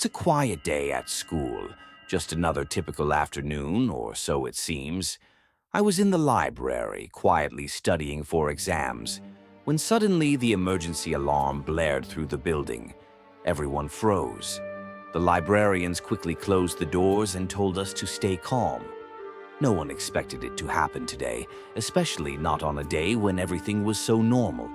It's a quiet day at school, just another typical afternoon, or so it seems. I was in the library, quietly studying for exams, when suddenly the emergency alarm blared through the building. Everyone froze. The librarians quickly closed the doors and told us to stay calm. No one expected it to happen today, especially not on a day when everything was so normal.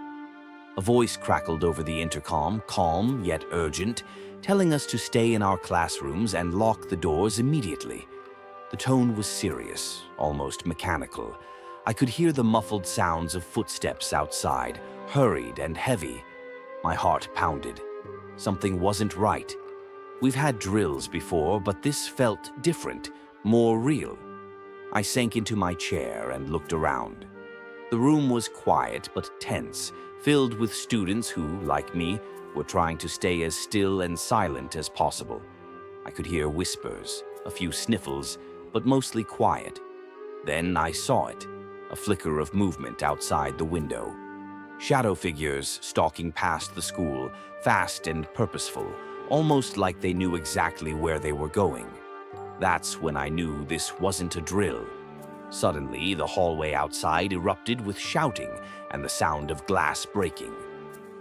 A voice crackled over the intercom, calm yet urgent, telling us to stay in our classrooms and lock the doors immediately. The tone was serious, almost mechanical. I could hear the muffled sounds of footsteps outside, hurried and heavy. My heart pounded. Something wasn't right. We've had drills before, but this felt different, more real. I sank into my chair and looked around. The room was quiet but tense, filled with students who, like me, were trying to stay as still and silent as possible. I could hear whispers, a few sniffles, but mostly quiet. Then I saw it, a flicker of movement outside the window. Shadow figures stalking past the school, fast and purposeful, almost like they knew exactly where they were going. That's when I knew this wasn't a drill. Suddenly, the hallway outside erupted with shouting and the sound of glass breaking.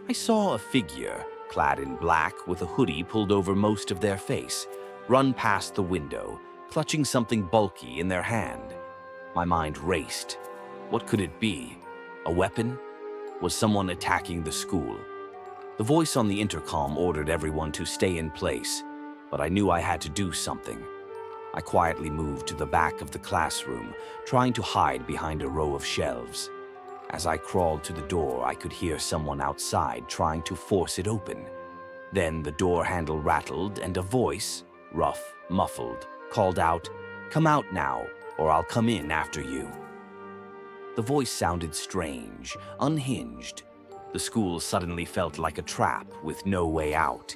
I saw a figure, clad in black with a hoodie pulled over most of their face, run past the window, clutching something bulky in their hand. My mind raced. What could it be? A weapon? Was someone attacking the school? The voice on the intercom ordered everyone to stay in place, but I knew I had to do something. I quietly moved to the back of the classroom, trying to hide behind a row of shelves. As I crawled to the door, I could hear someone outside trying to force it open. Then the door handle rattled and a voice, rough, muffled, called out, "Come out now, or I'll come in after you." The voice sounded strange, unhinged. The school suddenly felt like a trap with no way out.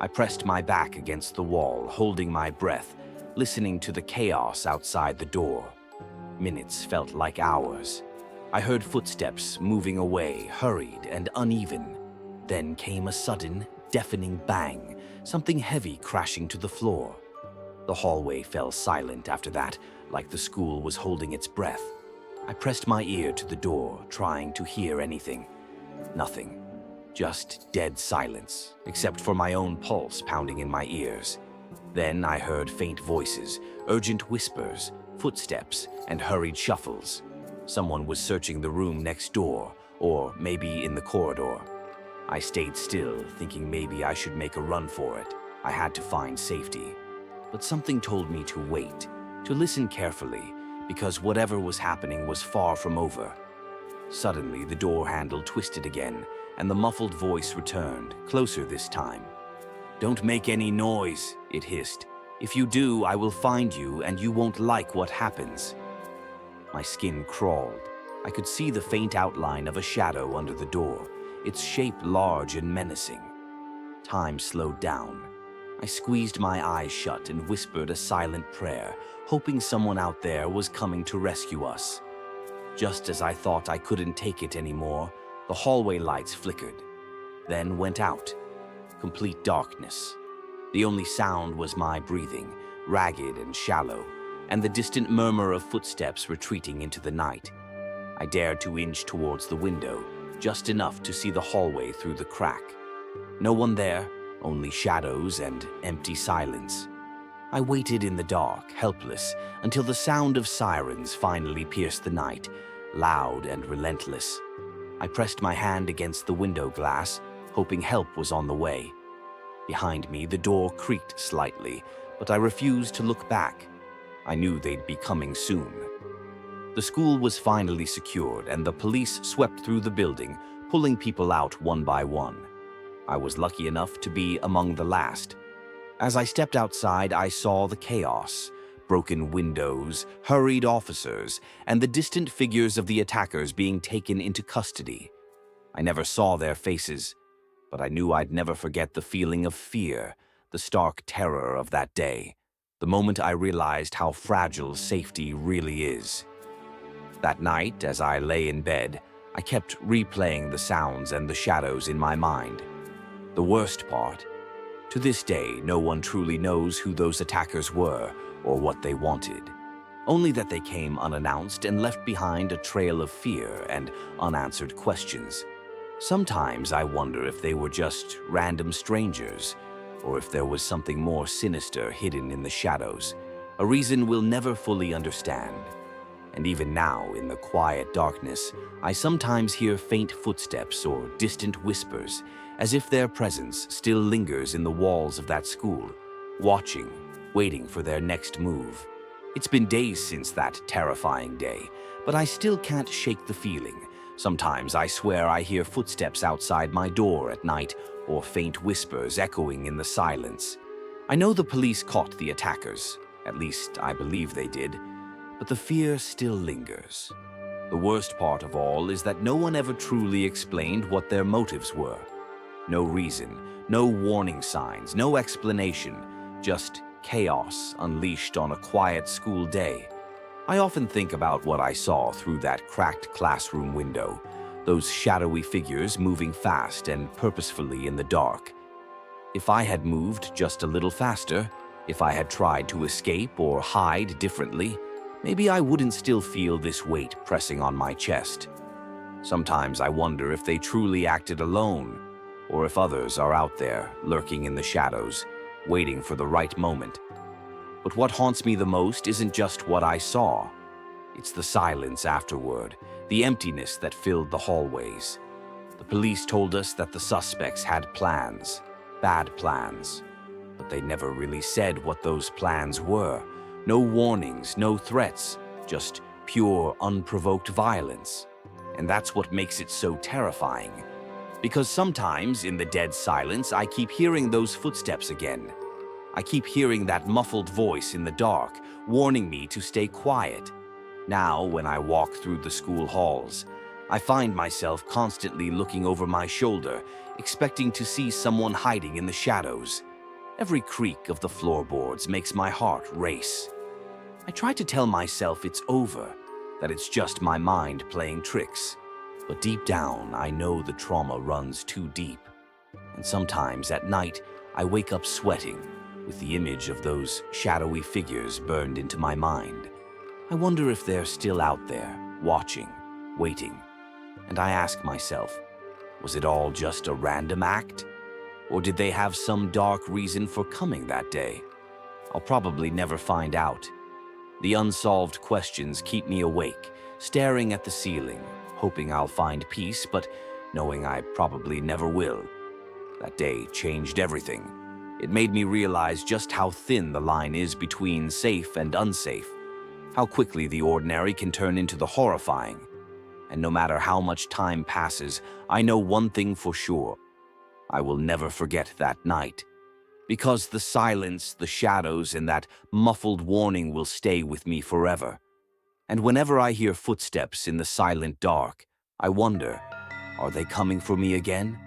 I pressed my back against the wall, holding my breath, listening to the chaos outside the door. Minutes felt like hours. I heard footsteps moving away, hurried and uneven. Then came a sudden, deafening bang, something heavy crashing to the floor. The hallway fell silent after that, like the school was holding its breath. I pressed my ear to the door, trying to hear anything. Nothing. Just dead silence, except for my own pulse pounding in my ears. Then I heard faint voices, urgent whispers, footsteps, and hurried shuffles. Someone was searching the room next door, or maybe in the corridor. I stayed still, thinking maybe I should make a run for it. I had to find safety. But something told me to wait, to listen carefully, because whatever was happening was far from over. Suddenly, the door handle twisted again, and the muffled voice returned, closer this time. "Don't make any noise," it hissed. "If you do, I will find you, and you won't like what happens." My skin crawled. I could see the faint outline of a shadow under the door, its shape large and menacing. Time slowed down. I squeezed my eyes shut and whispered a silent prayer, hoping someone out there was coming to rescue us. Just as I thought I couldn't take it anymore, the hallway lights flickered, then went out. Complete darkness. The only sound was my breathing, ragged and shallow, and the distant murmur of footsteps retreating into the night. I dared to inch towards the window, just enough to see the hallway through the crack. No one there, only shadows and empty silence. I waited in the dark, helpless, until the sound of sirens finally pierced the night, loud and relentless. I pressed my hand against the window glass, hoping help was on the way. Behind me, the door creaked slightly, but I refused to look back. I knew they'd be coming soon. The school was finally secured, and the police swept through the building, pulling people out one by one. I was lucky enough to be among the last. As I stepped outside, I saw the chaos, broken windows, hurried officers, and the distant figures of the attackers being taken into custody. I never saw their faces, but I knew I'd never forget the feeling of fear, the stark terror of that day, the moment I realized how fragile safety really is. That night, as I lay in bed, I kept replaying the sounds and the shadows in my mind. The worst part, To this day, no one truly knows who those attackers were or what they wanted. Only that they came unannounced and left behind a trail of fear and unanswered questions. Sometimes I wonder if they were just random strangers, or if there was something more sinister hidden in the shadows, a reason we'll never fully understand. And even now, in the quiet darkness, I sometimes hear faint footsteps or distant whispers, as if their presence still lingers in the walls of that school, watching, waiting for their next move. It's been days since that terrifying day, but I still can't shake the feeling. Sometimes I swear I hear footsteps outside my door at night, or faint whispers echoing in the silence. I know the police caught the attackers, at least I believe they did, but the fear still lingers. The worst part of all is that no one ever truly explained what their motives were. No reason, no warning signs, no explanation, just chaos unleashed on a quiet school day. I often think about what I saw through that cracked classroom window, those shadowy figures moving fast and purposefully in the dark. If I had moved just a little faster, if I had tried to escape or hide differently, maybe I wouldn't still feel this weight pressing on my chest. Sometimes I wonder if they truly acted alone, or if others are out there, lurking in the shadows, waiting for the right moment. But what haunts me the most isn't just what I saw. It's the silence afterward, the emptiness that filled the hallways. The police told us that the suspects had plans, bad plans, but they never really said what those plans were. No warnings, no threats, just pure, unprovoked violence. And that's what makes it so terrifying. Because sometimes, in the dead silence, I keep hearing those footsteps again. I keep hearing that muffled voice in the dark, warning me to stay quiet. Now, when I walk through the school halls, I find myself constantly looking over my shoulder, expecting to see someone hiding in the shadows. Every creak of the floorboards makes my heart race. I try to tell myself it's over, that it's just my mind playing tricks. But deep down, I know the trauma runs too deep. And sometimes at night, I wake up sweating, with the image of those shadowy figures burned into my mind. I wonder if they're still out there, watching, waiting. And I ask myself, was it all just a random act? Or did they have some dark reason for coming that day? I'll probably never find out. The unsolved questions keep me awake, staring at the ceiling, hoping I'll find peace, but knowing I probably never will. That day changed everything. It made me realize just how thin the line is between safe and unsafe, how quickly the ordinary can turn into the horrifying. And no matter how much time passes, I know one thing for sure. I will never forget that night. Because the silence, the shadows, and that muffled warning will stay with me forever. And whenever I hear footsteps in the silent dark, I wonder, are they coming for me again?